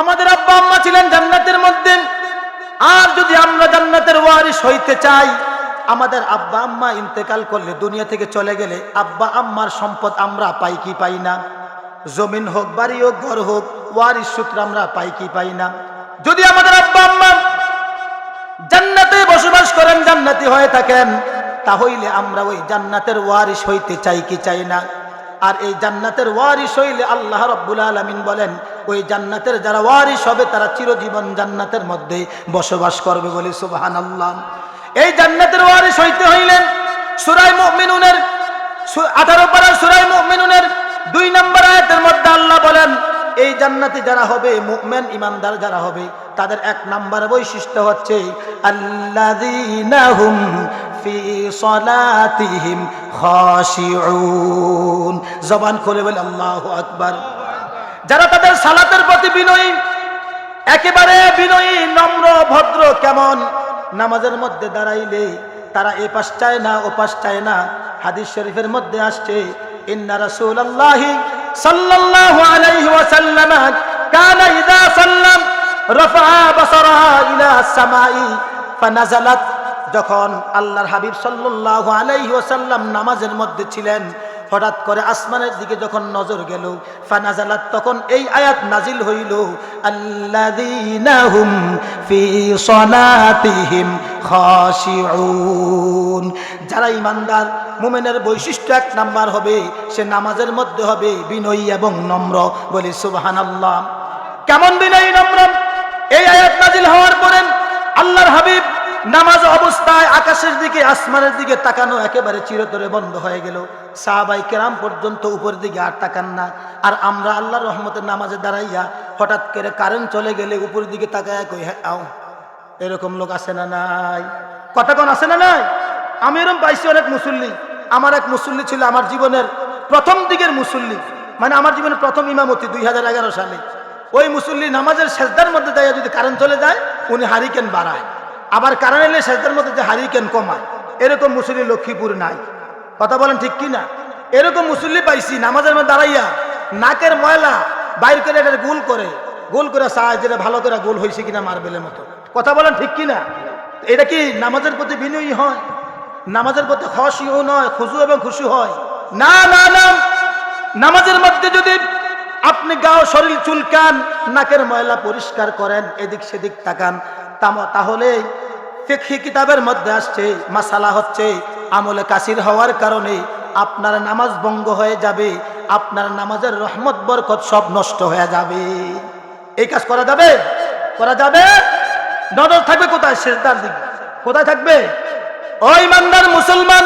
আমাদের আব্বা আম্মা ছিলেন জান্নাতের মধ্যে। আর যদি আমরা জান্নাতের ওয়ারিস হইতে চাই, আমাদের আব্বা আম্মা ইন্তেকাল করলে, দুনিয়া থেকে চলে গেলে আব্বা আম্মার সম্পদ আমরা পাই কি পাই না? জমিন হোক, বাড়ি হোক, ঘর হোক, ওয়ারিস সূত্রে আমরা পাই কি পাই না? যদি আমাদের আব্বা আম্মা জান্নাতে বসবাস করেন, জান্নাতি হয়ে থাকেন, তাহলে আমরা ওই জান্নাতের ওয়ারিস হইতে চাই কি চাই না? আর এই জান্নাতের ওয়ারিস হইলে আল্লাহ রাব্বুল আলামিন বলেন, ওই জান্নাতের যারা ওয়ারিস হবে তারা চিরজীবন জান্নাতের মধ্যে বসবাস করবে বলে সুবহানাল্লাহ। এই জান্নাতের ওয়ারিস হইতে হইলেন সূরা মুমিনুনের 18 পারা সূরা মুমিনুনের 2 নম্বর আয়াতের মধ্যে আল্লাহ বলেন, এই জান্নাতে যারা হবে, মুমিন ইমানদার যারা হবে, তাদের 1 নম্বর বৈশিষ্ট্য হচ্ছে আল্লাযীনা হুম ফি সালাতিহিম খাশিউন। জবান খুলে বলে আল্লাহু আকবার। যারা তাদের সালাতের প্রতি বিনয়ী, একেবারে বিনয়ী, নম্র, ভদ্র। কেমন? নামাজের মধ্যে দাঁড়াইলে তারা এ পাশ চায় না, ও পাশ চায় না। হাদিস শরীফের মধ্যে আসছে, ইন্না রাসূলুল্লাহি সাল্লাল্লাহু আলাইহি ওয়াসাল্লাম কানা ইযা সাল্লাম রাফা বাসারাহা ইলা সামাই ফানাজালাত। যখন আল্লাহর হাবিব সাল্লাল্লাহু আলাইহি ওয়াসাল্লাম নামাজের মধ্যে ছিলেন, হঠাৎ করে আসমানের দিকে যখন নজর গেল, ফানাজালাত, তখন এই আয়াত নাজিল হইল, আল্লাযীনা হুম ফি সালাতিহিম খাশিউন। যারা ঈমানদার মুমিনের বৈশিষ্ট্য 1 নাম্বার হবে, সে নামাজের মধ্যে হবে বিনয়ী এবং নম্র। বলি সুবহানাল্লাহ। কেমন বিনয়ী নম্র? এই আয়াত নাজিল হওয়ার পরে আল্লাহর হাবিব নামাজ অবস্থায় আকাশের দিকে, আসমানের দিকে তাকানো একেবারে চিরতরে বন্ধ হয়ে গেল। সাহাবায়ে কেরাম পর্যন্ত উপর দিকে আর তাকান না। আর আমরা আল্লাহর রহমতের নামাজে দাঁড়াইয়া হঠাৎ করে কারেন্ট চলে গেলে উপর দিকে তাকায় কই, হ্যাঁ আও। এরকম লোক আছে না নাই? কথা কোন আছে না নাই? আমি এরকম পাইছি অনেক মুসল্লি। আমার এক মুসল্লি ছিল আমার জীবনের প্রথম দিকের মুসল্লি, মানে আমার জীবনের প্রথম ইমামতি 2011 সালে। ওই মুসল্লি নামাজের সেজদার মধ্যে দাঁড়িয়ে যদি কারেন্ট চলে যায়, উনি হারিকেন বাড়ায়, আবার কারেন্ট এলে সেজদার মধ্যে যে হারিকেন কমায়। এরকম মুসল্লি লক্ষ্মীপুর নাই। কথা বলেন ঠিক কি না? এরকম মুসল্লি পাইছি নামাজের মধ্যে দাঁড়াইয়া নাকের ময়লা বাইর করে এটা গোল করে চায়, যেটা ভালো করে গোল হয়েছে কিনা মার্বেলের মতো। কথা বলেন ঠিক কি না? এটা কি নামাজের প্রতি বিনয়ী হয়? নামাজের প্রতি খাশিউ নয়, খুশু এবং খুশু হয় না। না না, নামাজের মধ্যে যদি আপনি গাও শরীর চুলকান, নাকের ময়লা পরিষ্কার করেন, এদিক সেদিক তাকান, তাহলে ফিকহি কিতাবের মধ্যে আসছে, মাসালা হচ্ছে আমলে কাসির হওয়ার কারণে আপনার নামাজ ভঙ্গ হয়ে যাবে, আপনার নামাজের রহমত বরকত সব নষ্ট হয়ে যাবে। এই কাজ করা যাবে? করা যাবে? নজর থাকবে কোথায়? সিজদার দিকে। কোথায় থাকবে? ও ইমানদার মুসলমান,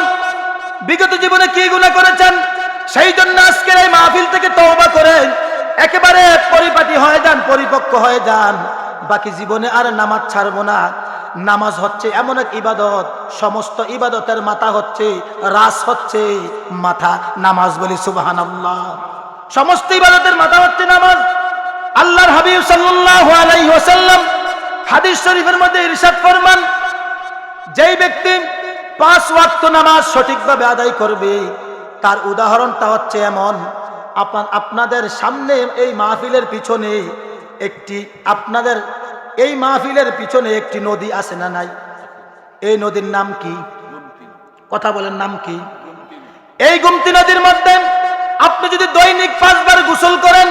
বিগত জীবনে কি গুনাহ করেছেন, সেই জন্য আজকের এই মাহফিল থেকে তওবা করেন, একেবারে পরিপাটি হয়ে যান, পরিপক্ক হয়ে যান। বাকি জীবনে আর নামাজ ছাড়বো না। নামাজ হচ্ছে এমন এক ইবাদত, সমস্ত ইবাদতের মাথা হচ্ছে, রাস হচ্ছে মাথা নামাজ। বলি সুবহানাল্লাহ। সমস্ত ইবাদতের মাথা হচ্ছে নামাজ। আল্লাহর হাবিব সাল্লাল্লাহু আলাইহি ওয়াসাল্লাম হাদিস শরীফের মধ্যে ইরশাদ ফরমান, যেই ব্যক্তি 5 ওয়াক্ত নামাজ সঠিকভাবে আদায় করবে, তার উদাহরণটা হচ্ছে এমন, আপনাদের সামনে এই মাহফিলের পিছনে একটি নদী আছে না নাই? এই নদীর নাম কি? কথা বলেন, নাম কি? এই গোমতী নদীর মধ্যে আপনি যদি দৈনিক 5 বার গোসল করেন,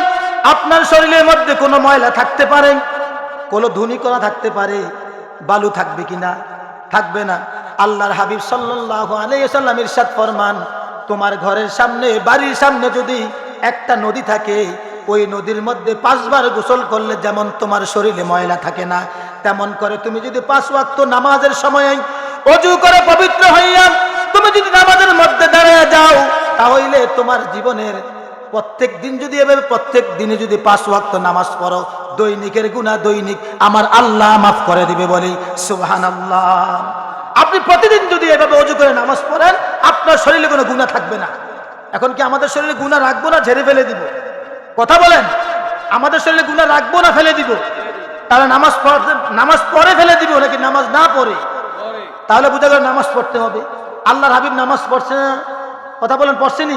আপনার শরীরের মধ্যে কোনো ময়লা থাকতে পারে, কোনো ধূলিকণা থাকতে পারে, বালু থাকবে কিনা? থাকবে না। আল্লাহর হাবিব সাল্লাল্লাহু আলাইহি ওয়াসাল্লাম ইরশাদ ফরমান, তোমার ঘরের সামনে, বাড়ির সামনে যদি একটা নদী থাকে, ওই নদীর মধ্যে 5 বার গোসল করলে যেমন তোমার শরীরে ময়লা থাকে না, তেমন করে তুমি যদি 5 ওয়াক্ত নামাজের সময় ওযু করে পবিত্র হইয়া তুমি যদি নামাজের মধ্যে দাঁড়িয়ে যাও, তাহলে তোমার জীবনের প্রত্যেক দিন যদি এভাবে প্রত্যেক দিনে যদি 5 ওয়াক্ত নামাজ পড়ো, দৈনিকের গুনাহ দৈনিক আমার আল্লাহ মাফ করে দিবে। বলি সুবহানাল্লাহ। আপনি প্রতিদিন যদি এভাবে ওযু করে নামাজ পড়েন, আপনার শরীরে কোনো গুনাহ থাকবে না। এখন কি আমাদের শরীরে গুনাহ রাখবো না ঝেড়ে ফেলে দিব? কথা বলেন, আমাদের শরীরে গুনাহ রাখবো না ফেলে দিব? তাহলে নামাজ পড়ে ফেলে দিব নাকি নামাজ না পড়ে? তাহলে বুঝা গেল নামাজ পড়তে হবে। আল্লাহর হাবিব নামাজ পড়ছে না? কথা বলেন, পড়ছেনি?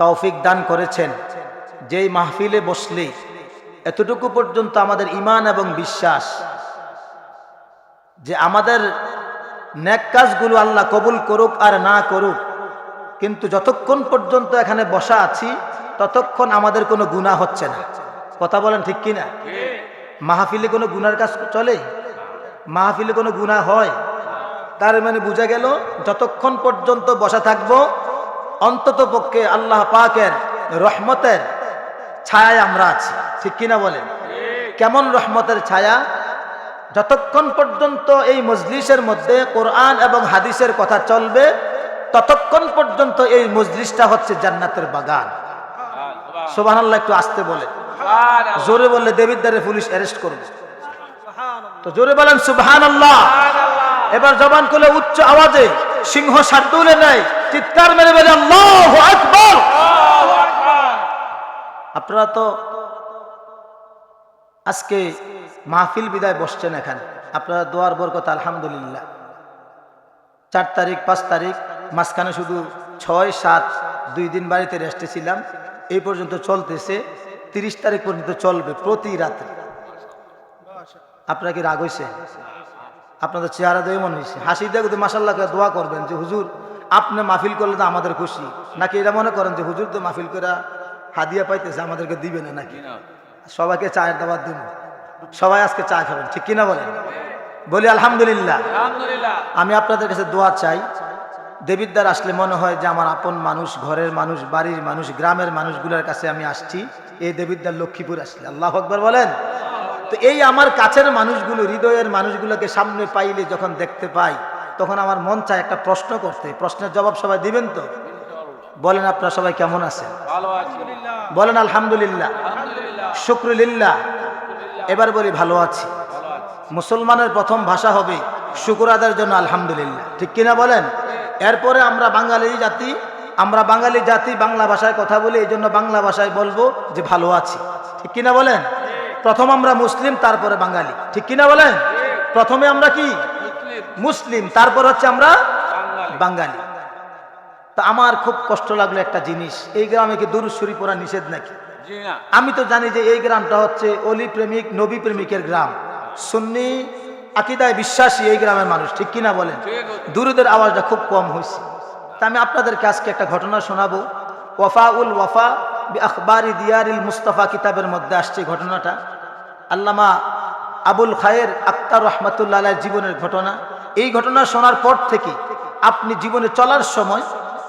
তৌফিক দান করেছেন যেই মাহফিলে বসলে এতটুকু পর্যন্ত আমাদের ঈমান এবং বিশ্বাস যে আমাদের নেক কাজগুলো আল্লাহ কবুল করুক আর না করুক, কিন্তু যতক্ষণ পর্যন্ত এখানে বসা আছি ততক্ষণ আমাদের কোনো গুনাহ হচ্ছে না। কথা বলেন ঠিক কিনা? মাহফিলে কোনো গুনার কাজ চলে? মাহফিলে কোনো গুনাহ হয়? তার মানে বোঝা গেল যতক্ষণ পর্যন্ত বসা থাকবো অন্তত পক্ষে আল্লাহ পাকের রহমতের ছায়ায় আমরা আছি। ঠিক কিনা বলেন? কেমন রহমতের ছায়া? যতক্ষণ পর্যন্ত এই মজলিসের মধ্যে কোরআন এবং হাদিসের কথা চলবে ততক্ষণ পর্যন্ত এই মজলিসটা হচ্ছে জান্নাতের বাগান। সুবহানাল্লাহ। একটু আস্তে বলে, জোরে বললে দেবিদ্বারে পুলিশ অ্যারেস্ট করবে। তো জোরে বলেন সুবহানাল্লাহ। এবার জবান খুলে উচ্চ আওয়াজে সিংহ শার্দুলে নেয় চিৎকার মেরে বলে আল্লাহু আকবার। আপনারা তো আজকে মাহফিল বিদায় বসছেন এখানে, আপনারা দোয়ার বরকত আলহামদুলিল্লাহ। 4 তারিখ 5 তারিখ মাঝখানে শুধু 6, 7 2 দিন বাড়িতে রেস্টে ছিলাম, এই পর্যন্ত চলতেছে। 30 তারিখ পর্যন্ত চলবে প্রতি রাতে। আপনারা কি রাগ হয়েছে? আপনাদের চেহারা দিয়ে মনে হয়েছে হাসি দেখে মাশাআল্লাহকে দোয়া করবেন যে হুজুর আপনি মাহফিল করলে তো আমাদের খুশি, নাকি এটা মনে করেন যে হুজুর তো মাহফিল করে হাদিয়া পাইতেছে আমাদেরকে দিবে না নাকি? সবাইকে চায়ের দাওয়াত দিব, সবাই আজকে চা খাবেন। ঠিক কিনা বলেন? বলি আলহামদুলিল্লাহ। আমি আপনাদের কাছে দোয়া চাই। দেবিদ্বার আসলে মনে হয় যে আমার আপন মানুষ, ঘরের মানুষ, বাড়ির মানুষ, গ্রামের মানুষগুলোর কাছে আমি আসছি। এই দেবিদ্বার লক্ষ্মীপুর আসলে আল্লাহু আকবার বলেন। তো এই আমার কাছের মানুষগুলো, হৃদয়ের মানুষগুলোকে সামনে পাইলে যখন দেখতে পাই তখন আমার মন চায় একটা প্রশ্ন করতে। প্রশ্নের জবাব সবাই দিবেন তো? বলেন আপনারা সবাই কেমন আছেন? বলেন আলহামদুলিল্লাহ, শুকরুলিল্লাহ। এবার বলি ভালো আছি। মুসলমানের প্রথম ভাষা হবে শুকর আদায়ের জন্য আলহামদুলিল্লাহ। ঠিক কিনা বলেন? এরপরে আমরা বাঙালি জাতি বাংলা ভাষায় কথা বলি, এই জন্য বাংলা ভাষায় বলবো যে ভালো আছি। ঠিক কিনা বলেন? প্রথম আমরা মুসলিম, তারপরে বাঙালি। ঠিক কিনা বলেন? প্রথমে আমরা কি মুসলিম, তারপর হচ্ছে আমরা বাঙালি। তো আমার খুব কষ্ট লাগলো একটা জিনিস, এই গ্রামে কি দুরূদ শরীফ পড়া নিষেধ নাকি? আমি তো জানি যে এই গ্রামটা হচ্ছে অলি প্রেমিক, নবী প্রেমিকের গ্রাম, সুন্নি আকীদায় বিশ্বাসী এই গ্রামের মানুষ। ঠিক কিনা বলেন? দুরূদের আওয়াজটা খুব কম হয়েছে। তা আমি আপনাদেরকে আজকে একটা ঘটনা শোনাবো। ওয়াফাউল ওয়াফা বি আখবারি দিয়ারিল মুস্তাফা কিতাবের মধ্যে আসছে ঘটনাটা। আল্লামা আবুল খায়ের আক্তার রহমাতুল্লাহ আলাইহির জীবনের ঘটনা। এই ঘটনা শোনার পর থেকে আপনি জীবনে চলার সময়,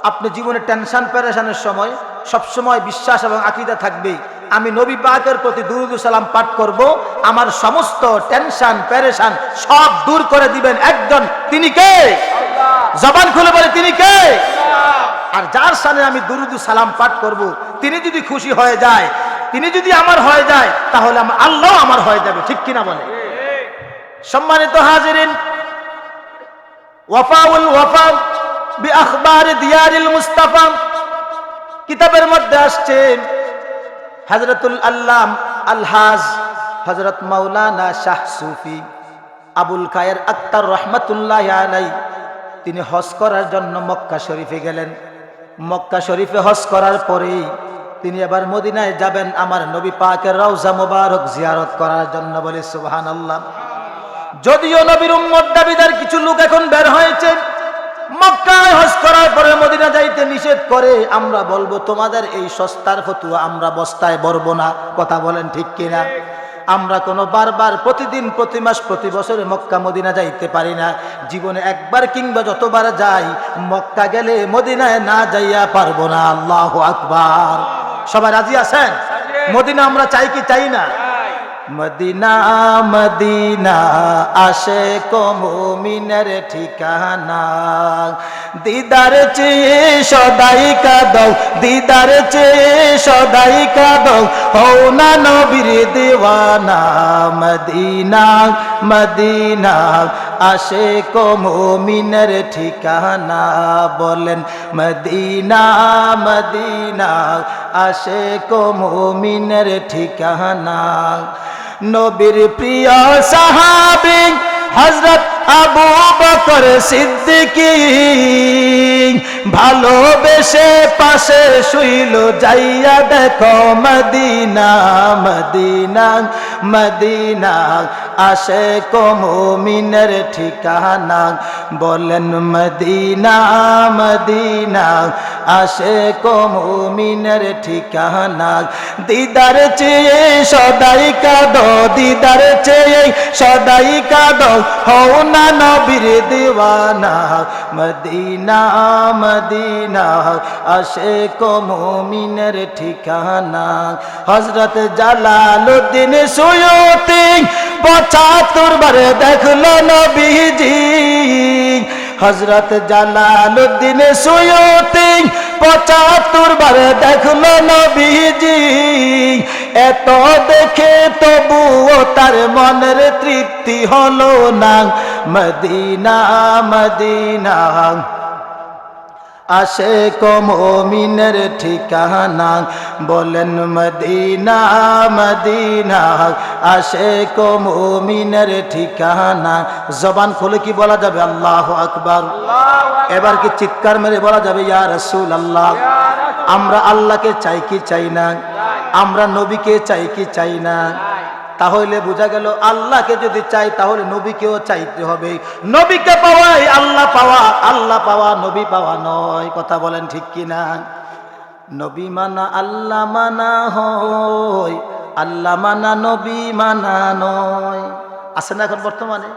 আপনি জীবনে টেনশন পেরেশানের সময় সবসময় বিশ্বাস এবং আকীদা থাকবে আমি নবী পাকের প্রতি দুরূদ ও সালাম পাঠ করব, আমার সমস্ত টেনশন পেরেশান সব দূর করে দিবেন একজন, তিনি কে? জবান খুলে বলে তিনি কে? আর যার সামনে আমি দুরূদ ও সালাম পাঠ করব তিনি যদি খুশি হয়ে যায়, তিনি যদি আমার হয়ে যায়, তাহলে আল্লাহ আমার হয়ে যাবে। ঠিক কিনা বলে? সম্মানিত হাজিরিন, ওয়াফাউল ওয়াফা বি আখবারি দিয়ারিল মুস্তাফা কিতাবের মধ্যে আসছে হযরতুল আল্লাম আলহাজ হযরত মাওলানা শাহ সুফি আবুল খায়ের আক্তার রহমাতুল্লাহি আলাইহি তিনি হজ করার জন্য মক্কা শরীফে গেলেন। মক্কা শরীফে হজ করার পরে তিনি এবার মদিনায় যাবেন আমার নবী পাকের রওজা মোবারক জিয়ারত করার জন্য। বলে সুবহানাল্লাহ। যদিও নবীর উম্মত দাবিদার কিছু লোক এখন বের হয়েছে, মক্কায় হজ করার পরে মদিনা যাইতে নিষেধ করে, আমরা বলবো তোমাদের এই সস্তার ফতুয়া আমরা বস্তায় ভরবো না। কথা বলেন ঠিক কিনা? আমরা কোনো বারবার প্রতিদিন, প্রতি মাস, প্রতি বছরে মক্কা মদিনা যাইতে পারি না। জীবনে একবার কিংবা যতবার যাই, মক্কা গেলে মদিনায় না যাইয়া পারবো না। আল্লাহু আকবার। সবাই রাজি আছেন? মদিনা আমরা চাই কি চাই না? মদিনা মদিনা আশিক মুমিনের ঠিকানা, দিদার চেয়ে সদাই কাঁদো, দিদার চেয়ে সদাই কাঁদো, হও না নবীর দিওয়ানা। মদিনা মদিনা আশিক মুমিনের ঠিকানা, বলেন মদিনা মদিনা আশিক মুমিনের ঠিকানা। নবীর প্রিয় সাহাবী হযরত আবু বকর সিদ্দিকী ভালোবেসে পাশে শুইল যাইয়া দেখো মদিনা মদিনা মদিনা আশিক মুমিনের ঠিকানা বলেন মদিনা মদিনা আশিক মুমিনের ঠিকানা দিদার চেয়ে সদাই কাঁদো দিদার চেয়ে সদাই কাঁদো হও না নবীর দিওয়ানা মদিনা মদিনা আশিক মুমিনের ঠিকানা হযরত জালালউদ্দিন সুয়ুতি ৭৫ বার দেখলো নবীজি হযরত জালালউদ্দিন সুয়ুতি ৭৫ বার দেখলো নবীজি এত দেখে তবুও তার মনের তৃপ্তি হলো না মদিনা মদিনা আশিক মুমিনের ঠিকানা বলেন মদিনা মদিনা আশিক মুমিনের ঠিকানা জবান খুলে কি বলা যাবে আল্লাহু আকবার এবার কি চিৎকার মেরে বলা যাবে ইয়া রাসূলুল্লাহ আমরা আল্লাহকে চাই কি চাই না আমরা নবীকে চাই কি চাই না তাহলে বোঝা গেল আল্লাহকে যদি চাই তাহলে নবীকেও চাইতে হবে নবীকে পাওয়াই আল্লাহ পাওয়া নবী পাওয়া নয় কথা বলেন ঠিক কি না নবী মানা আল্লাহ মানা হয় আল্লাহ মানা নবী মানা নয় আছে না এখন বর্তমানে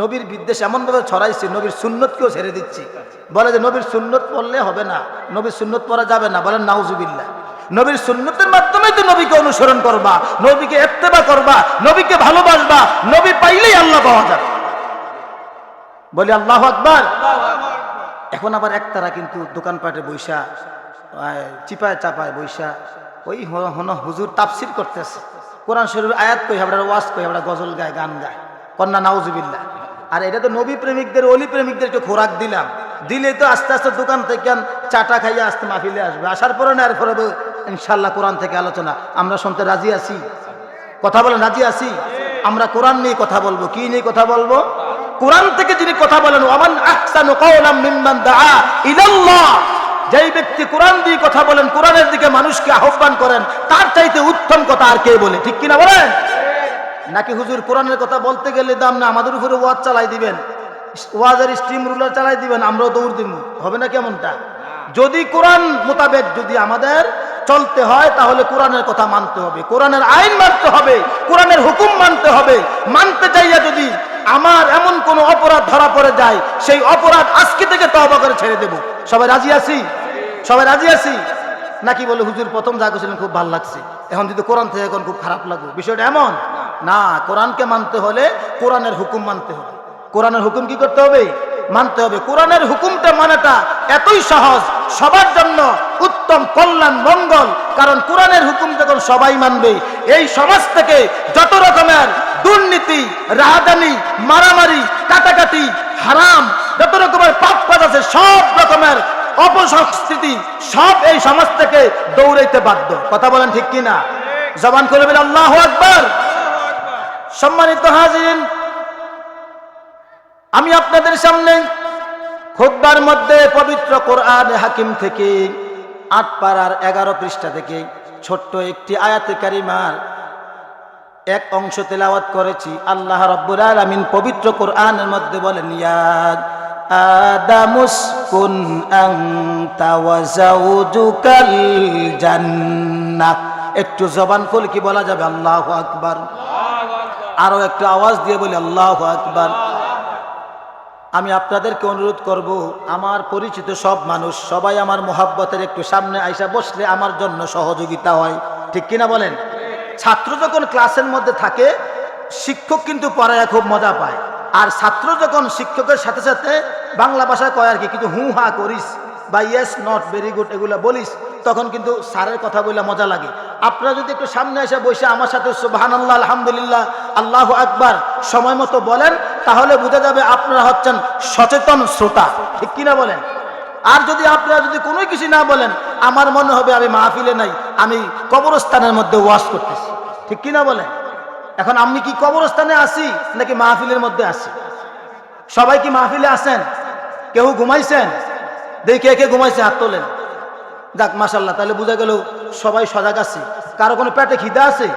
নবীর বিদ্বেষ এমনভাবে ছড়াইছে নবীর সুন্নতকেও ছেড়ে দিচ্ছি বলে যে নবীর সুন্নত পড়লে হবে না নবীর সুন্নত পড়া যাবে না বলেন নাউজুবিল্লাহ নবীর সুন্নতের মাধ্যমে তো নবীকে অনুসরণ করবা নবীকে ইত্তেবা করবা নবীকে ভালোবাসবা নবী পাইলেই আল্লাহ পাওয়া যাবে বলি আল্লাহু আকবার এখন আবার একতারা কিন্তু দোকানপাটে বইসা চিপায় চাপায় বইসা ওই হুজুর তাফসীর করতেছে কোরআন শরীফের আয়াত কই আমরা ওয়াজ কই আমরা গজল গায় গান গায় কন্যা নাউজুবিল্লাহ আর এটা তো নবী প্রেমিকদের ওলি প্রেমিকদের একটু খোরাক দিলাম দিলে তো আস্তে আস্তে দোকান থেকে চাটা খাইয়া আসতে মাহফিলে আসবে আসার পরে না এরপরে ইনশাআল্লাহ কোরআন থেকে আলোচনা আমরা শুনতে রাজি আছি কথা বলেন রাজি আছি আমরা কোরআন নিয়ে কথা বলবো কি নিয়ে কথা বলবো কোরআন থেকে যিনি কথা বলেন ওয়ামান আহসানু কাওলাম মিম্মান দাআ ইলাল্লাহ যেই ব্যক্তি কোরআন দিয়ে কথা বলেন কোরআনের দিকে মানুষকে আহ্বান করেন তার চাইতে উত্তম কথা আর কে বলে ঠিক কিনা বলেন নাকি হুজুর কোরআনের কথা বলতে গেলে দাম না আমাদের উপরে ওয়াজ চালাই দিবেন ওয়াজের স্ট্রিম রুলার চালাই দিবেন আমরাও দৌড় দিব হবে না কেমনটা যদি কোরআন মোতাবেক যদি আমাদের চলতে হয় তাহলে কোরআনের কথা মানতে হবে কোরআনের আইন মানতে হবে কোরআনের হুকুম মানতে হবে মানতে চাইয়া যদি আমার এমন কোন অপরাধ ধরা পড়ে যায় সেই অপরাধ আজকে থেকে তওবা করে ছেড়ে দেব সবাই রাজি আছি সবাই রাজি আছি নাকি বলে হুজুর প্রথম যা করেছিলেন খুব ভালো লাগছে এখন যদি কোরআন থেকে এখন খুব খারাপ লাগবে বিষয়টা এমন না কোরআনকে মানতে হলে কোরআনের হুকুম মানতে হবে কোরআনের হুকুম কি করতে হবে মানতে হবে কোরআনের হুকুমটা মানাটা এতই সহজ সবার জন্য উত্তম কল্যাণ মঙ্গল কারণ কোরআনের হুকুম যখন সবাই মানবে এই সমাজ থেকে যত রকমের দুর্নীতি রাহাজানি মারামারি কাটাকাটি হারাম যত রকমের পাপ কাজ আছে সব রকমের অপসংস্কৃতি সব এই সমাজ থেকে দৌড়াইতে বাধ্য কথা বলেন ঠিক কিনা জবান খুলে বলেন আল্লাহু আকবার সম্মানিত হাজিরিন আমি আপনাদের সামনে খুতবার মধ্যে পবিত্র কোরআন হাকিম থেকে 8 পারার 11 পৃষ্ঠা থেকে ছোট্ট একটি আয়াতে কারিমার এক অংশ তেলাওয়াত করেছি আল্লাহ রাব্বুল আলামিন পবিত্র কোরআনের মধ্যে বলেন ইয়া আদামুসকুন আনতা ওয়া যাওজুকাল জান্নাহ একটু জবান খুলে কি বলা যাবে আল্লাহু আকবার আরো একটু আওয়াজ দিয়ে বলি আল্লাহু আকবার আমি আপনাদেরকে অনুরোধ করব আমার পরিচিত সব মানুষ সবাই আমার মোহাব্বতের একটু সামনে আইসা বসলে আমার জন্য সহযোগিতা হয় ঠিক কিনা বলেন ছাত্র যখন ক্লাসের মধ্যে থাকে শিক্ষক কিন্তু পড়ায় খুব মজা পায় আর ছাত্র যখন শিক্ষকের সাথে সাথে বাংলা ভাষায় কয় আর কি কিন্তু হু হা করিস বা ইয়েস নট ভেরি গুড এগুলা বলিস তখন কিন্তু স্যারের কথা বলে মজা লাগে আপনারা যদি একটু সামনে এসে বসে আমার সাথে সুবহানাল্লাহ আলহামদুলিল্লাহ আল্লাহু আকবার সময় মতো বলেন তাহলে বোঝা যাবে আপনারা হচ্ছেন সচেতন শ্রোতা ঠিক কিনা বলেন আর যদি আপনারা যদি কোনো কিছু না বলেন আমার মনে হবে আমি মাহফিলে নাই আমি কবরস্থানের মধ্যে ওয়াজ করতেছি ঠিক কিনা বলেন এখন আমি কি কবরস্থানে আসি নাকি মাহফিলের মধ্যে আসি সবাই কি মাহফিলে আসেন কেউ ঘুমাইছেন দেখে কে ঘুমাইছে হাত তোলেন। যাক মাশাআল্লাহ, তাহলে বোঝা গেল সবাই সজাগ আছে। কারো কোনো পেটে খিদা আছে?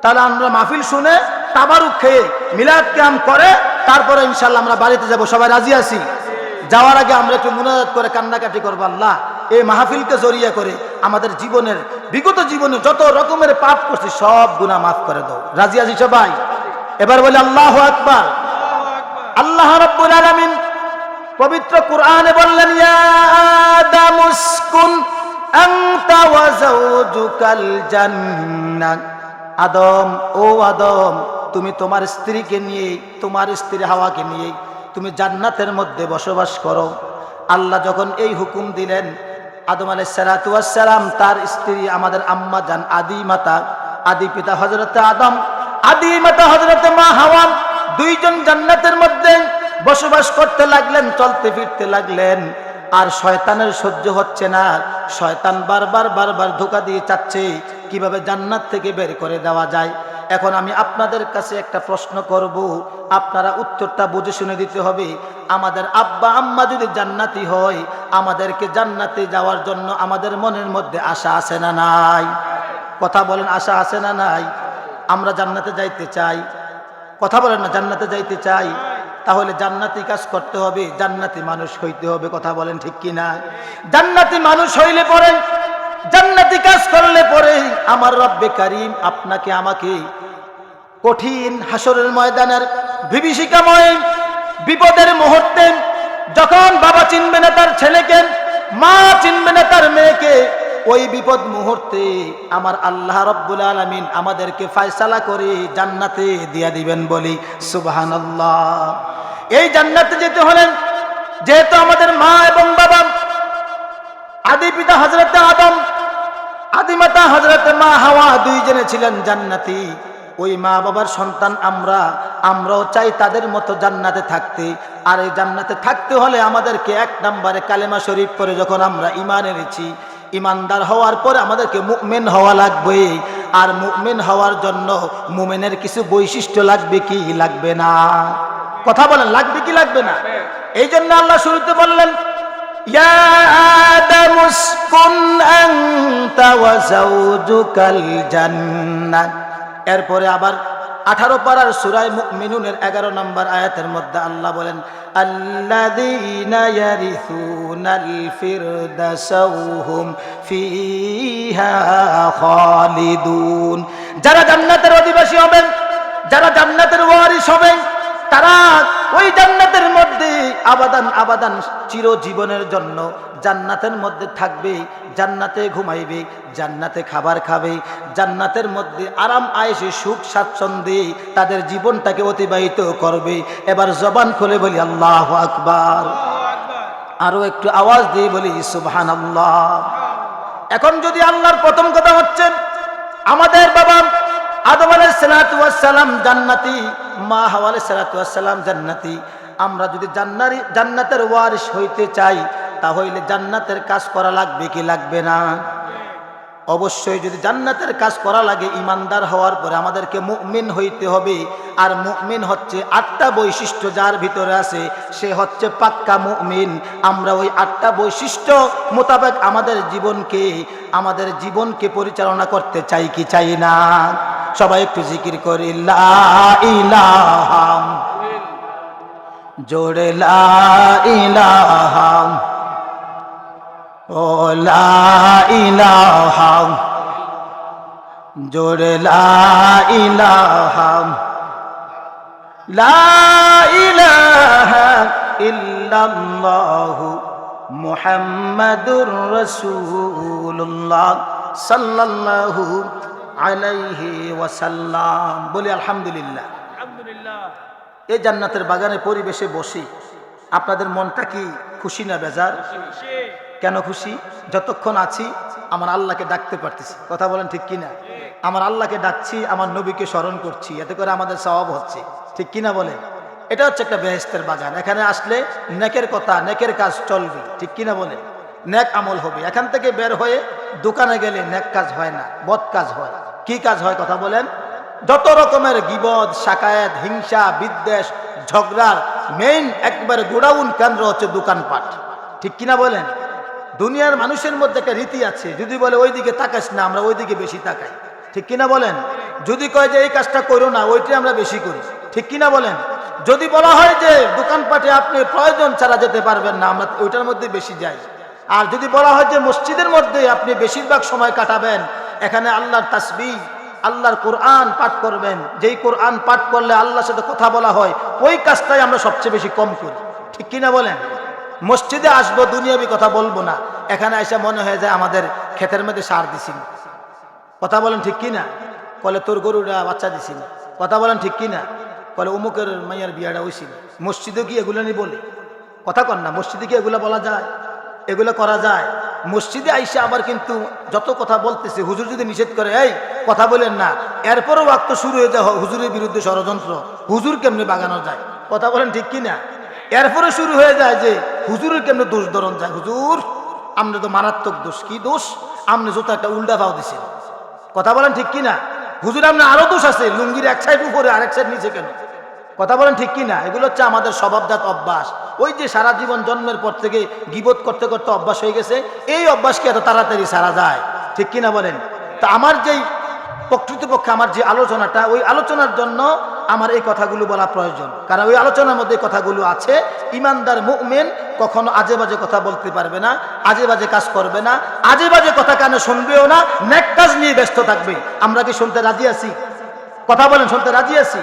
তাহলে আমরা মাহফিল শুনে তাবারুক খেয়ে মিলাদ কিয়াম করে তারপরে ইনশাআল্লাহ আমরা বাড়িতে যাব। সবাই রাজি আছি? যাওয়ার আগে আমরা একটু মুনাজাত করে কান্নাকাটি করবো, আল্লাহ এই মাহফিলকে জড়িয়ে করে আমাদের জীবনের বিগত জীবনে যত রকমের পাপ করছি সব গুনাহ মাফ করে দাও। রাজি আছি সবাই? এবার বলি আল্লাহু আকবার। আল্লাহ রাব্বুল আলামিন পবিত্র কোরআনে বললেন, ইয়া আদামুসকুন আনতা ওয়া যাওজুকাল জান্নাহ। আদম, ও আদম, তুমি তোমার স্ত্রীকে নিয়ে, তোমার স্ত্রী হাওয়াকে নিয়ে তুমি জান্নাতের মধ্যে বসবাস করো। আল্লাহ যখন এই হুকুম দিলেন, আদম আলাইহিস সালাতু ওয়াস সালাম তার স্ত্রী আমাদের আম্মা জান আদি মাতা, আদি পিতা হযরত আদম, আদি মাতা হযরত মা হাওয়া দুইজন জান্নাতের মধ্যে বসবাস করতে লাগলেন, চলতে ফিরতে লাগলেন। আর শয়তানের সহ্য হচ্ছে না, শয়তান বারবার ধোঁকা দিয়ে চাচ্ছে কিভাবে জান্নাত থেকে বের করে দেওয়া যায়। এখন আমি আপনাদের কাছে একটা প্রশ্ন করব, আপনারা উত্তরটা বুঝে শুনে দিতে হবে। আমাদের আব্বা আম্মা যদি জান্নাতি হয়, আমাদেরকে জান্নাতে যাওয়ার জন্য আমাদের মনের মধ্যে আশা আছে না নাই? কথা বলেন, আশা আছে না নাই? আমরা জান্নাতে যাইতে চাই, কথা বলেন না, জান্নাতে যাইতে চাই। তাহলে জান্নাতি কাজ করতে হবে, জান্নাতি মানুষ হইতে হবে। কথা বলেন ঠিক কি না? জান্নাতি মানুষ হইলে পরে, জান্নাতি কাজ করলে পরে আমার রব্বে কারীম আপনাকে আমাকে কঠিন হাসরের ময়দানের বিভীষিকাময় বিপদের মুহূর্তে, যখন বাবা চিনবে না তার ছেলেকে, মা চিনবে না তার মেয়েকে, ওই বিপদ মুহূর্তে আমার আল্লাহ রব্বুল আলামিন আমাদেরকে ফয়সালা করে জান্নাতে দিয়া দিবেন। বলি সুবহানাল্লাহ। এই জান্নাতে যেতে হলেন, যেহেতু আমাদের মা এবং বাবা, আদি পিতা হযরত আদম, আদি মাতা হযরত মা হাওয়া দুইজনে ছিলেন জান্নাতি। ওই মা বাবার সন্তান আমরাও চাই তাদের মতো জান্নাতে থাকতে। আর এই জান্নাতে থাকতে হলে আমাদেরকে এক নম্বরে কালেমা শরীফ পড়ে যখন আমরা ঈমান এনেছি, ঈমানদার হওয়ার পরে আমাদেরকে মুমিন হওয়া লাগবে। আর মুমিন হওয়ার জন্য মুমিনের কিছু বৈশিষ্ট্য লাগবে কি লাগবে না? কথা বলেন, লাগবে কি লাগবে না? এই জন্য আল্লাহ শুরুতে বললেন, ইয়া আদামুসকুন আনতা ওয়া যাওজুকাল জান্নাহ। এরপরে আবার 18 পারার সূরা মুমিনুনের 11 নম্বর আয়াতের মধ্যে আল্লাহ বলেন, আল্লাযীনা ইয়ারিসুনাল ফিরদাউসা হুম ফিহা খালিদুন। যারা জান্নাতের অধিবাসী হবেন, যারা জান্নাতের ওয়ারিস হবেন, তারা ওই জান্নাতের মধ্যে আবাদান চিরজীবনের জন্য জান্নাতের মধ্যে থাকবে, জান্নাতে ঘুমাইবে, জান্নাতে খাবার খাবে, জান্নাতের মধ্যে আরাম আয়েশে সুখ স্বাচ্ছন্দ্যে তাদের জীবনটাকে অতিবাহিত করবে। এবার জবান খুলে বলি আল্লাহু আকবার, আরো একটু আওয়াজ দিয়ে বলি সুবহানাল্লাহ। এখন যদি আল্লাহর প্রথম কথা হচ্ছে আমাদের বাবা আদম আলাইহিস সালাতু ওয়াস সালাম জান্নাতি, মা হাওয়া আলাইহিস সালাতু ওয়াস সালাম জান্নাতি। আমরা যদি জান্নাতের ওয়ারিস হইতে চাই, তাহলে জান্নাতের কাজ করা লাগবে কি লাগবে না? অবশ্যই যদি জান্নাতের কাজ করা লাগে, ঈমানদার হওয়ার পরে আমাদেরকে মুমিন হইতে হবে। আর মুমিন হচ্ছে 8টা বৈশিষ্ট্য যার ভিতরে আছে, সে হচ্ছে পাক্কা মুমিন। আমরা ওই 8টা বৈশিষ্ট্য মোতাবেক আমাদের জীবনকে পরিচালনা করতে চাই কি চাই না? সবাই একটু জিকির করি, লা ইলাহা, জোরে লা ইলাহা, ও লা ইলাহা, জোরে লা ইলাহা, লা ইলাহা ইল্লাল্লাহু মুহাম্মাদুর রাসূলুল্লাহ সাল্লাল্লাহু আলাইহি ওয়াসাল্লাম। বলি আলহামদুলিল্লাহ। এই জান্নাতের বাগানের পরিবেশে বসি আপনাদের মনটা কি খুশি না বেজার? কেন খুশি? যতক্ষণ আছি আমার আল্লাহকে ডাকতে পারতেছি। কথা বলেন ঠিক কিনা? আমার আল্লাহকে ডাকছি, আমার নবীকে স্মরণ করছি, এতে করে আমাদের সওয়াব হচ্ছে। ঠিক কিনা বলেন? এটা হচ্ছে একটা বেহেশতের বাগান। এখানে আসলে নেকের কথা, নেকের কাজ চলবে। ঠিক কিনা বলেন? নেক আমল হবে। এখান থেকে বের হয়ে দোকানে গেলে নেক কাজ হয় না, বদ কাজ হয়। কি কাজ হয় কথা বলেন? যত রকমের গীবত, শাকায়াত, হিংসা, বিদ্বেষ, ঝগড়ার মেইন একবারে গোডাউন কেন্দ্র হচ্ছে দোকানপাট। ঠিক কিনা বলেন? দুনিয়ার মানুষের মধ্যে একটা রীতি আছে, যদি বলে ওইদিকে তাকাস না, আমরা ওইদিকে বেশি তাকাই। ঠিক কিনা বলেন? যদি কয় যে এই কাজটা করো না, ওইটাই আমরা বেশি করি। ঠিক কিনা বলেন? যদি বলা হয় যে দোকানপাটে আপনি প্রয়োজন ছাড়া যেতে পারবেন না, আমরা ওইটার মধ্যে বেশি যাই। আর যদি বলা হয় যে মসজিদের মধ্যে আপনি বেশিরভাগ সময় কাটাবেন, এখানে আল্লাহর তাসবিহ, আল্লাহর কোরআন পাঠ করবেন, যেই কোরআন পাঠ করলে আল্লাহর সাথে কথা বলা হয়, ওই কাজটাই আমরা সবচেয়ে বেশি কম করি। ঠিক কিনা বলেন? মসজিদে আসবো, দুনিয়াবি কথা বলবো না, এখানে এসে মনে হয়ে যায় আমাদের ক্ষেতের মধ্যে সার দিছি না। কথা বলেন ঠিক কিনা? কলে তোর গরুটা বাচ্চা দিছি না। কথা বলেন ঠিক কিনা? কলে অমুকের মাইয়ার বিয়াটা হইছিল। মসজিদে কি এগুলো নি বলে? কথা কন না, মসজিদে কি এগুলো বলা যায়? এগুলো করা যায়? মসজিদে আইসা আবার কিন্তু যত কথা বলতেছে, হুজুর যদি নিষেধ করে এই কথা বলেন না, এরপরও ওয়াক্ত শুরু হয়ে যায় হুজুরের বিরুদ্ধে ষড়যন্ত্র, হুজুর কেমনে বাগানো যায়। কথা বলেন ঠিক কিনা? এরপরে শুরু হয়ে যায় যে হুজুরের কেমনে দোষ ধরন যায়, হুজুর আপনি তো মারাত্মক দোষ। কি দোষ? আপনি জুতো একটা উল্টা পাও দিছেন। কথা বলেন ঠিক কিনা? হুজুর আপনার আরো দোষ আছে, লুঙ্গির এক সাইড উপরে আরেক সাইড নিচে কেন? কথা বলেন ঠিক কিনা? এগুলো হচ্ছে আমাদের স্বভাবজাত অভ্যাস। ওই যে সারা জীবন জন্মের পর থেকে গীবত করতে করতে অভ্যাস হয়ে গেছে, এই অভ্যাসকে এত তাড়াতাড়ি সারা যায়? ঠিক কিনা বলেন? তা আমার যেই প্রকৃতপক্ষে আমার যে আলোচনাটা, ওই আলোচনার জন্য আমার এই কথাগুলো বলা প্রয়োজন, কারণ ওই আলোচনার মধ্যে কথাগুলো আছে। ইমানদার মুমিন কখনো আজে বাজে কথা বলতে পারবে না, আজে বাজে কাজ করবে না, আজে বাজে কথা কানে শুনবেও না, নেক কাজ নিয়ে ব্যস্ত থাকবে। আমরা কি শুনতে রাজি আছি? কথা বলেন, শুনতে রাজি আছি?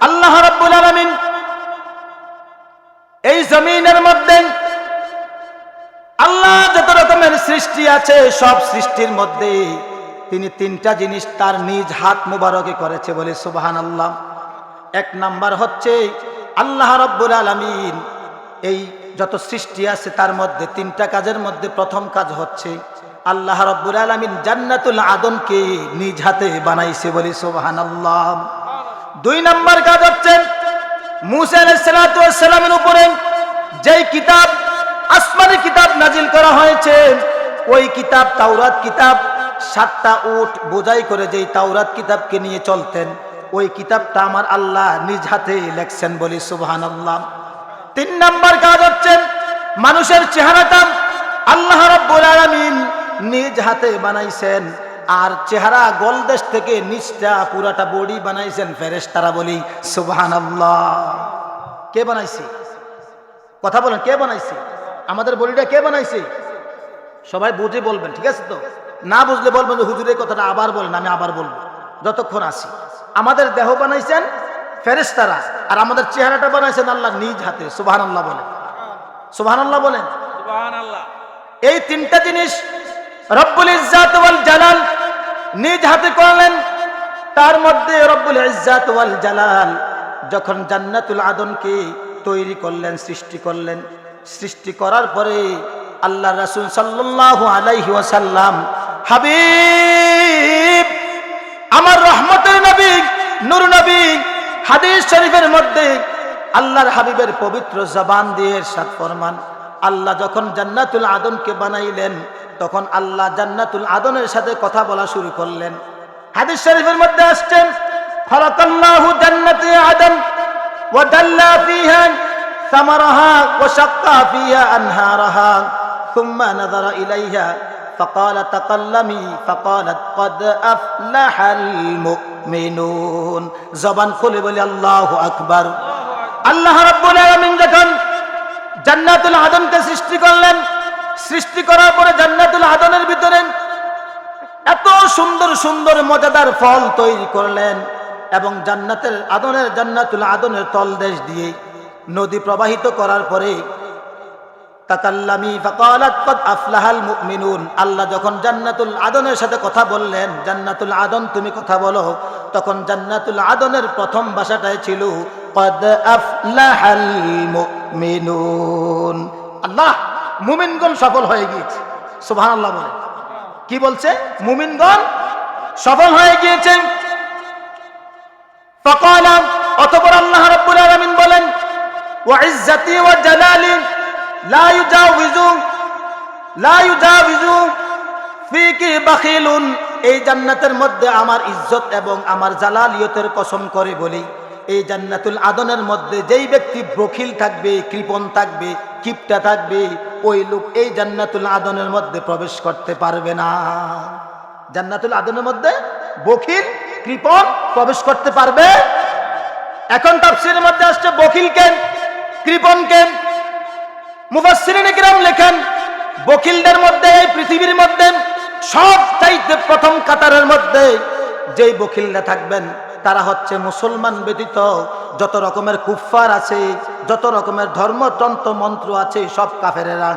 আল্লাহ রাব্বুল আলামিন এই জমিনের মধ্যে আল্লাহ যত রকমের সৃষ্টি আছে, সব সৃষ্টির মধ্যে তিনি তিনটা জিনিস তার নিজ হাত মুবারকে করেছে, বলে সুবহানাল্লাহ। এক নাম্বার হচ্ছে আল্লাহ রাব্বুল আলামিন এই যত সৃষ্টি আছে তার মধ্যে তিনটা কাজের মধ্যে প্রথম কাজ হচ্ছে আল্লাহ রাব্বুল আলামিন জান্নাতুল আদনকে নিজ হাতে বানাইছে, বলে সুবহানাল্লাহ। দুই নাম্বার কাজ হচ্ছে মুসা আলাইহিস সালাতু ওয়াস সালামের উপরে যেই কিতাব, আসমানি কিতাব নাজিল করা হয়েছে, ওই কিতাব তাওরাত কিতাব, 7টা উট বোঝাই করে যেই তাওরাত কিতাবকে নিয়ে চলতেন, ওই কিতাবটা আমার আল্লাহ নিজ হাতে লেখছেন, বলি সুবহানাল্লাহ। তিন নাম্বার কাজ হচ্ছে মানুষের চেহারাটা আল্লাহ রাব্বুল আলামিন নিজ হাতে বানাইছেন, আর চেহারা গোলদেশ থেকে নিচটা পুরাটা বডি বানাইছেন ফেরেশতারা, বলি সুবহানাল্লাহ। কে বানাইছে? কথা বলেন, কে বানাইছে? আমাদের বডিটা কে বানাইছে? সবাই বুঝে বলবেন, ঠিক আছে তো? না বুঝলে বলবেন যে হুজুর এই কথাটা আবার বলেন, আমি আবার বলবো যতক্ষণ আসি। আমাদের দেহ বানাইছেন ফেরেশতারা, আর আমাদের চেহারাটা বানাইছেন আল্লাহ নিজ হাতে। সুবহানাল্লাহ বলেন, সুবহানাল্লাহ বলেন, সুবহানাল্লাহ। এই তিনটা জিনিস রব্বুল ইজ্জাত ওয়াল জালাল নিজ হাতে করলেন। তার মধ্যে রব্বুল ইজ্জাত ওয়াল জালাল যখন জান্নাতুল আদনকে তৈরি করলেন, সৃষ্টি করলেন, সৃষ্টি করার পরে আল্লাহ রাসূল সাল্লাল্লাহু আলাইহি ওয়াসাল্লাম, হাবিব আমার রহমতের নবী, নূর নবী, হাদিস শরীফের মধ্যে আল্লাহর হাবিবের পবিত্র জবান দিয়ে ইরশাদ ফরমান, আল্লাহ যখন জান্নাতুল আদনকে বানাইলেন, তখন আল্লাহ জান্নাতুল আদনের সাথে কথা বলা শুরু করলেন। হাদিস শরীফের মধ্যে আসছে, খালাকাল্লাহু জান্নাতি আদন ওয়া দাল্লা ফিহা সামারাহা ওয়া শাক্কা ফিহা আনহারাহা সুম্মা নাযারা ইলাইহা ফাকালা তাকাল্লামি ফাকালাত ক্বাদ আফলাহাল মুমিনুন। জবান খুলে বলি আল্লাহু আকবার। আল্লাহ রাব্বুল আলামিন যখন জান্নাতুল আদনকে সৃষ্টি করলেন, সৃষ্টি করার পরে জান্নাতুল আদনের ভিতরে এত সুন্দর সুন্দর মজাদার ফল তৈরি করলেন, এবং জান্নাতুল আদনের তলদেশ দিয়ে নদী প্রবাহিত করার পরে তাকাল্লামি ফাকালাত ক্বাদ আফলাহাল মুমিনুন, আল্লাহ যখন জান্নাতুল আদনের সাথে কথা বললেন, জান্নাতুল আদন তুমি কথা বলো, তখন জান্নাতুল আদনের প্রথম ভাষাটাই ছিল ক্বাদ আফলাহাল মুমিনুন। আল্লাহ, মুমিনগণ সফল হয়ে গিয়েছে। সুবহানাল্লাহ বলে, কি বলছে? মুমিনগণ সফল হয়ে গিয়েছে। ফাকালা, অতঃপর আল্লাহ রাব্বুল আলামিন বলেন, ওয়া ইজ্জতি ওয়া জালালি লা ইউজাউযু ফিকি বাখিলুন। এই জান্নাতের মধ্যে আমার ইজ্জত এবং আমার জালালিয়তের কসম করে বলি, এই জান্নাতুল আদনের মধ্যে যেই ব্যক্তি বখিল থাকবে, কৃপণ থাকবে, কিপটা থাকবে, ওই লোক এই জান্নাতুল আদনের মধ্যে প্রবেশ করতে পারবে না। জান্নাতুল আদনের মধ্যে বখিল কৃপণ প্রবেশ করতে পারবে। এখন তাফসীরের মধ্যে আসছে বখিল কেন, কৃপণ কেন? মুফাসসিরিনে কিরাম লেখেন বখিলদের মধ্যে এই পৃথিবীর মধ্যে সব চাইতে প্রথম কাতারের মধ্যে যেই বখিলরা থাকবেন তারা হচ্ছে মুসলমান ব্যতীত যত রকমের কুফফার আছে, যত রকমের ধর্মতন্ত্র মন্ত্র আছে, সব কাফেরেরা।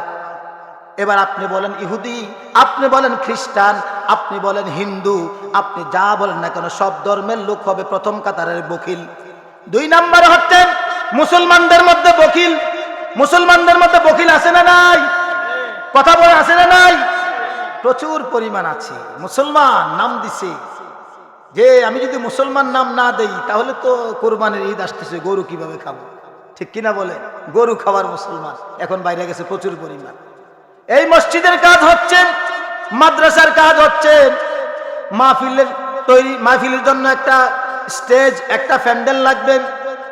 এবার আপনি বলেন ইহুদি, আপনি বলেন খ্রিস্টান, আপনি বলেন হিন্দু, আপনি যা বলেন না কেন সব ধর্মের লোক হবে প্রথম কাতারের বখিল। 2 নম্বরে হচ্ছেন মুসলমানদের মধ্যে বখিল। মুসলমানদের মধ্যে বখিল আছে না নাই? কথা বলে আছে না নাই? প্রচুর পরিমাণ আছে। মুসলমান নাম দিছে, যে আমি যদি মুসলমান নাম না দেই তাহলে তো কোরবানির ঈদ আসতেছে, গরু কিভাবে খাবো? ঠিক কিনা বলে? গরু খাওয়ার মুসলমান এখন বাইরে গেছে প্রচুর পরিমাণ। এই মসজিদের কাজ হচ্ছে, মাদ্রাসার কাজ হচ্ছে, মাহফিলের তৈরি, মাহফিলের জন্য একটা স্টেজ, একটা প্যান্ডেল লাগবে,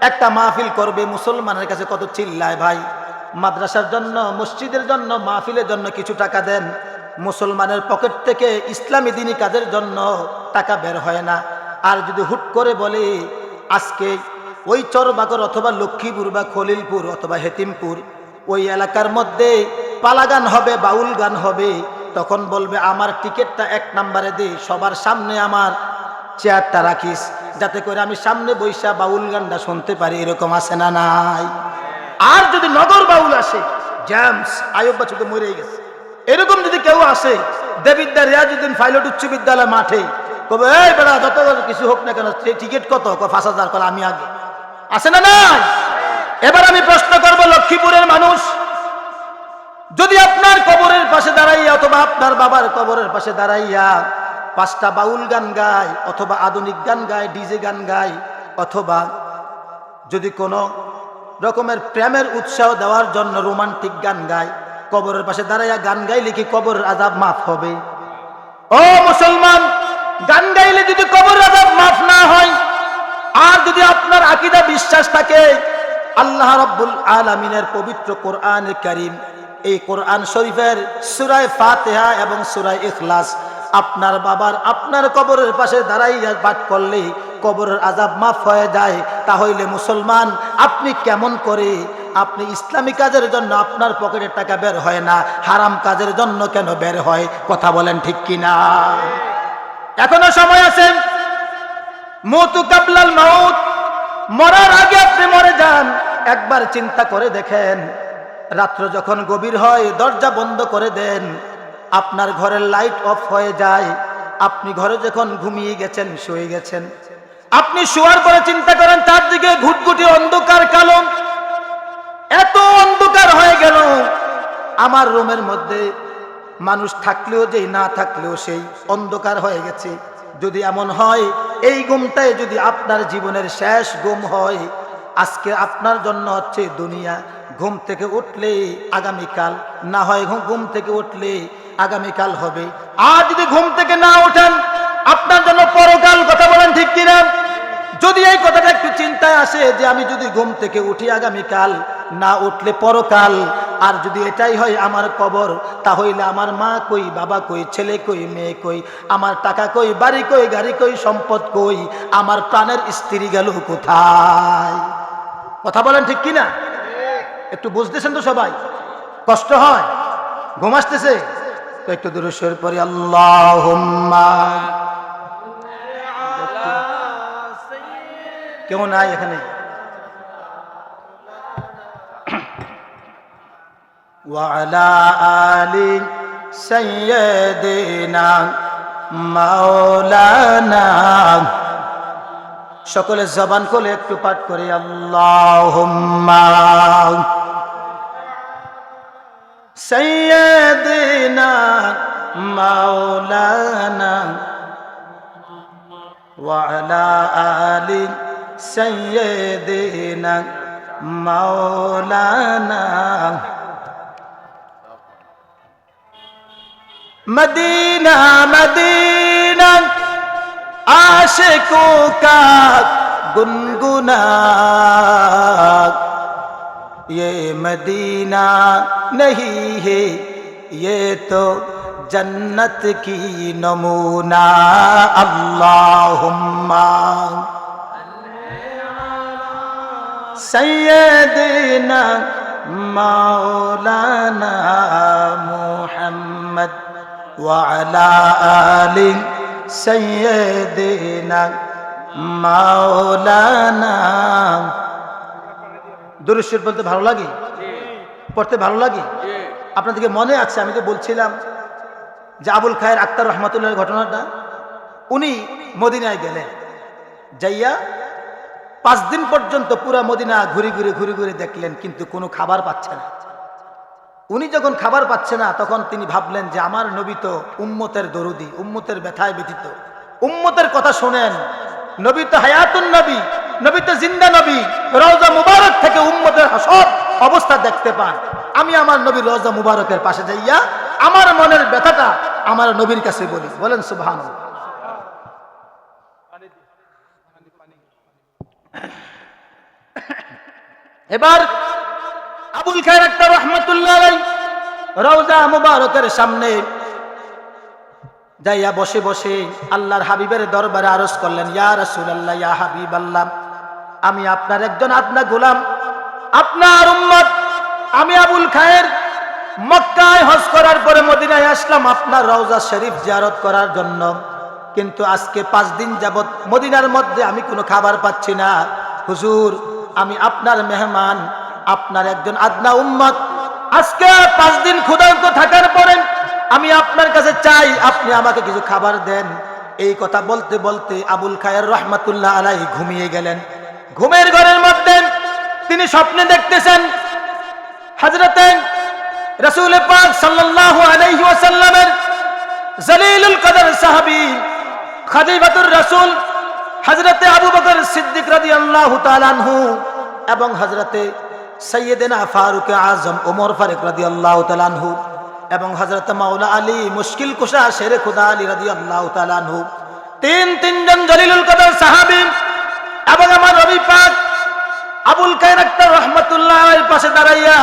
একটা মাহফিল করবে। মুসলমানের কাছে কত চিল্লায় ভাই, মাদ্রাসার জন্য, মসজিদের জন্য, মাহফিলের জন্য কিছু টাকা দেন। মুসলমানের পকেট থেকে ইসলামী দিনী কাজের জন্য টাকা বের হয় না। আর যদি হুট করে বলে আজকে ওই চরবাগর অথবা লক্ষ্মীপুর বা খলিলপুর অথবা হেতিমপুর ওই এলাকার মধ্যে পালা গান হবে, বাউল গান হবে, তখন বলবে আমার টিকিটটা 1 নম্বরে দে, সবার সামনে আমার চেয়ারটা রাখিস, যাতে করে আমি সামনে বৈশা বাউল গানটা শুনতে পারি। এরকম আছে না নাই? আর যদি নগর বাউল আসে, জেমস আয়ুব বাচ্চুকে মরে গেছে, এরকম যদি কেউ আসে দেবিদ্যা রিয়াজউদ্দিন পাইলট উচ্চ বিদ্যালয় মাঠে, কবে এই বেড়া যত কিছু হোক না কেন টিকিট কত? 5,000। কল আমি আগে। আছে না নাই? এবার আমি প্রশ্ন করব লক্ষ্মীপুরের মানুষ, যদি আপনার কবরের পাশে দাঁড়াইয়া অথবা আপনার বাবার কবরের পাশে দাঁড়াইয়া 5টা বাউল গান গায় অথবা আধুনিক গান গায়, ডিজে গান গায়, অথবা যদি কোনো রকমের প্রেমের উৎসাহ দেওয়ার জন্য রোমান্টিক গান গায়, কবরের পাশে দাঁড়াইয়া গান গাইলে কি কবরের আযাব মাফ হবে? ও মুসলমান, গান গাইলে যদি কবরের আযাব মাফ না হয়, আর যদি আপনার আকীদা বিশ্বাস থাকে আল্লাহ রাব্বুল আলামিনের পবিত্র কোরআনে কারীম, এই কোরআন শরীফের সূরা ফাতিহা এবং সূরা ইখলাস আপনার বাবার আপনার কবরের পাশে দাঁড়াইয়া পাঠ করলে কবরের আযাব মাফ হয়ে যায়, তাহলে মুসলমান আপনি কেমন করে আপনি ইসলামী কাজের জন্য আপনার পকেটের টাকা বের হয় না, হারাম কাজের জন্য কেন বের হয়? কথা বলেন ঠিক কিনা? এখনো সময় আছে। মউতু কাবলাল মাউত, মরার আগে আপনি মরে যান। একবার চিন্তা করে দেখেন, রাত্র যখন গভীর হয় দরজা বন্ধ করে দেন, আপনার ঘরের লাইট অফ হয়ে যায়, আপনি ঘরে যখন ঘুমিয়ে গেছেন, শুয়ে গেছেন, আপনি শোয়ার পরে চিন্তা করেন চারদিকে ঘুটঘুটি অন্ধকার কালো, এত অন্ধকার হয়ে গেল, আমার রুমের মধ্যে মানুষ থাকলেও যেই না থাকলেও সেই অন্ধকার হয়ে গেছে। যদি এমন হয় এই ঘুমটাই যদি আপনার জীবনের শেষ ঘুম হয়, আজকে আপনার জন্য হচ্ছে দুনিয়া, ঘুম থেকে উঠলে আগামীকাল, না হয় ঘুম থেকে উঠলে আগামীকাল হবে। আর যদি ঘুম থেকে না ওঠেন আপনার জন্য পরকাল। কথা বলেন ঠিক কিনা? যদি এই কথাটা একটু চিন্তায় আসে যে আমি যদি ঘুম থেকে উঠি আগামীকাল, না উঠলে পরকাল, আর যদি এটাই হয় আমার কবর, তাহলে আমার মা কই, বাবা কই, ছেলে কই, মেয়ে কই, আমার টাকা কই, বাড়ি কই, গাড়ি কই, সম্পদ কই, আমার প্রাণের স্ত্রী গেল কোথায়? কথা বলেন ঠিক কিনা? একটু বুঝতেছেন তো সবাই? কষ্ট হয়, ঘুম আসতেছে তো একটু দূরে সরে পড়ি। আল্লাহুম্মা, কেউ নাই এখানে? ওয়া আলা আলি সাইয়্যিদিনা মাওলানা, সকলে জবান খুলে একটু পাঠ করে আল্লাহুম্মা সাইয়্যিদিনা মাওলানা ওয়া আলা আলি সাইয়্যিদিনা মাওলানা। मदीना मदीना आशिकों का गुनगुना, ये मदीना नहीं है ये तो जन्नत की नमूना अल्लाहुम्मा सय्यदना मौलाना मुहम्मद व अला आलि सय्यदना मौलाना। দুরূদ শরীফ বলতে ভালো লাগে, পড়তে ভালো লাগে। আপনাদেরকে মনে আছে আমি তো বলছিলাম যে আবুল খায়ের আক্তার রহমাতুল্লাহর ঘটনাটা, উনি মদিনায় গেলেন, যাইয়া 5 দিন পর্যন্ত পুরা মদিনা ঘুরে ঘুরে দেখলেন, কিন্তু কোনো খাবার পাচ্ছে না। উনি যখন খাবার পাচ্ছে না তখন তিনি ভাবলেন যে আমার নবী তো উম্মতের দরুদি, উম্মতের ব্যথায় ব্যথিত, উম্মতের কথা শোনেন, নবী তো হায়াতুন নবী, নবী তো জিন্দা নবী, রওজা মুবারক থেকে উম্মতের সব অবস্থা দেখতে পান। আমি আমার নবীর রওজা মুবারকের পাশে যাইয়া আমার মনের ব্যথাটা আমার নবীর কাছে বলি। বলেন সুবহানাল্লাহ। এবার আবুল খায়ের আক্তার রাহমাতুল্লাহ আলাইহি রওজা মুবারকের সামনে যাইয়া বসে বসে আল্লাহর হাবিবের দরবারে আরজ করলেন, ইয়া রাসূলুল্লাহ, ইয়া হাবিবাল্লাহ, আমি আপনার একজন আদনা গোলাম, আপনার উম্মত। আমি আবুল খায়ের মক্কায় হজ করার পরে মদিনায় আসলাম আপনার রওজা শরীফ জিয়ারত করার জন্য, কিন্তু আজকে 5 দিন যাবত মদিনার মধ্যে আমি কোনো খাবার পাচ্ছি না। হুজুর, আমি আপনার মেহমান, আপনার একজন আদনা উম্মত। আজকে 5 দিন ক্ষুধার্ত থাকার পরে আমি আপনার কাছে চাই আপনি আমাকে কিছু খাবার দেন। এই কথা বলতে বলতে আবুল খায়ের রহমাতুল্লাহ আলাইহি ঘুমিয়ে গেলেন। ঘুমের ঘরের মধ্যে তিনি স্বপ্নে দেখতেছেন হযরতে রাসূল পাক সাল্লাল্লাহু আলাইহি ওয়াসাল্লামের জলিলুল কদর সাহাবী খলিফাতুর রাসূল হযরতে আবু বকর সিদ্দিক রাদিয়াল্লাহু তাআলা আনহু এবং হযরতে সাইয়্যিদনা ফারুক আযম ওমর ফারুক রাদিয়াল্লাহু তাআলা আনহু এবং হযরত মাওলা আলী মুশকিল কুশা শেরে খুদা আলী রাদিয়াল্লাহু তাআলা আনহু, তিনজন জলিলুল কদর সাহাবী এবং আমার নবী পাক আবুল খায়ের আক্তার রহমাতুল্লাহ আলাইহির পাশে দাঁড়াইয়া